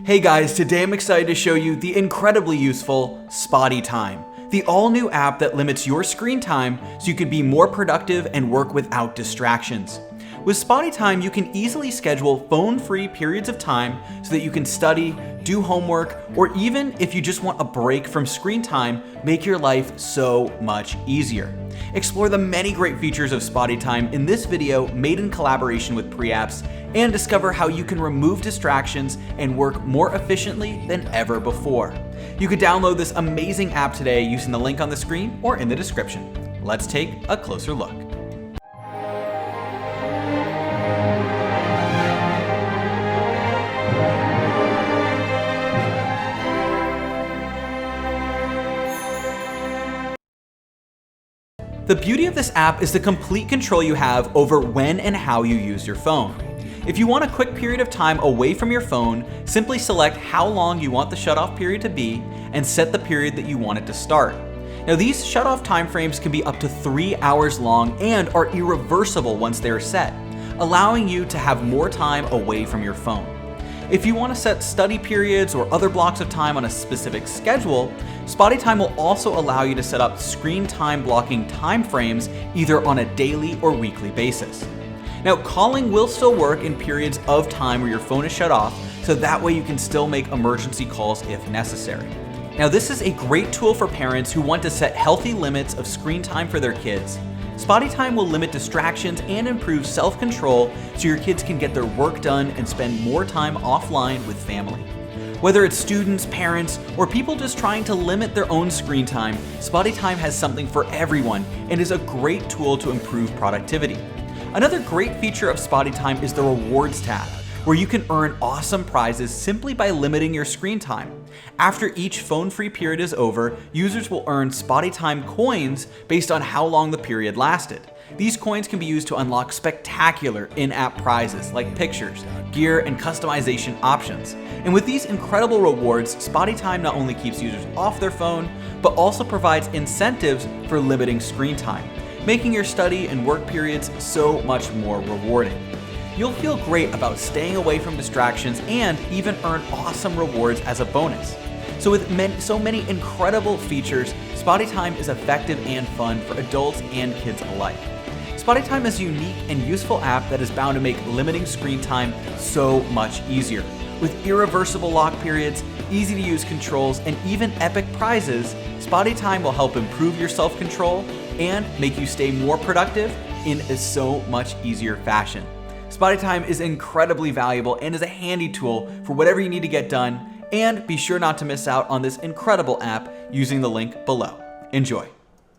Hey guys, today I'm excited to show you the incredibly useful Spotty Time, the all-new app that limits your screen time so you can be more productive and work without distractions. With Spotty Time, you can easily schedule phone-free periods of time so that you can study, do homework, or even if you just want a break from screen time, make your life so much easier. Explore the many great features of Spotty Time in this video made in collaboration with PreApps, and discover how you can remove distractions and work more efficiently than ever before. You can download this amazing app today using the link on the screen or in the description. Let's take a closer look. The beauty of this app is the complete control you have over when and how you use your phone. If you want a quick period of time away from your phone, simply select how long you want the shutoff period to be and set the period that you want it to start. Now, these shutoff timeframes can be up to 3 hours long and are irreversible once they are set, allowing you to have more time away from your phone. If you want to set study periods or other blocks of time on a specific schedule, Spotty Time will also allow you to set up screen time blocking timeframes either on a daily or weekly basis. Now, calling will still work in periods of time where your phone is shut off, so that way you can still make emergency calls if necessary. Now, this is a great tool for parents who want to set healthy limits of screen time for their kids. Spotty Time will limit distractions and improve self-control so your kids can get their work done and spend more time offline with family. Whether it's students, parents, or people just trying to limit their own screen time, Spotty Time has something for everyone and is a great tool to improve productivity. Another great feature of Spotty Time is the Rewards tab, where you can earn awesome prizes simply by limiting your screen time. After each phone-free period is over, users will earn Spotty Time coins based on how long the period lasted. These coins can be used to unlock spectacular in-app prizes like pictures, gear, and customization options. And with these incredible rewards, Spotty Time not only keeps users off their phone, but also provides incentives for limiting screen time, making your study and work periods so much more rewarding. You'll feel great about staying away from distractions and even earn awesome rewards as a bonus. So with so many incredible features, Spotty Time is effective and fun for adults and kids alike. Spotty Time is a unique and useful app that is bound to make limiting screen time so much easier. With irreversible lock periods, easy to use controls, and even epic prizes, Spotty Time will help improve your self-control and make you stay more productive in a so much easier fashion. Spotty Time is incredibly valuable and is a handy tool for whatever you need to get done, and be sure not to miss out on this incredible app using the link below. Enjoy.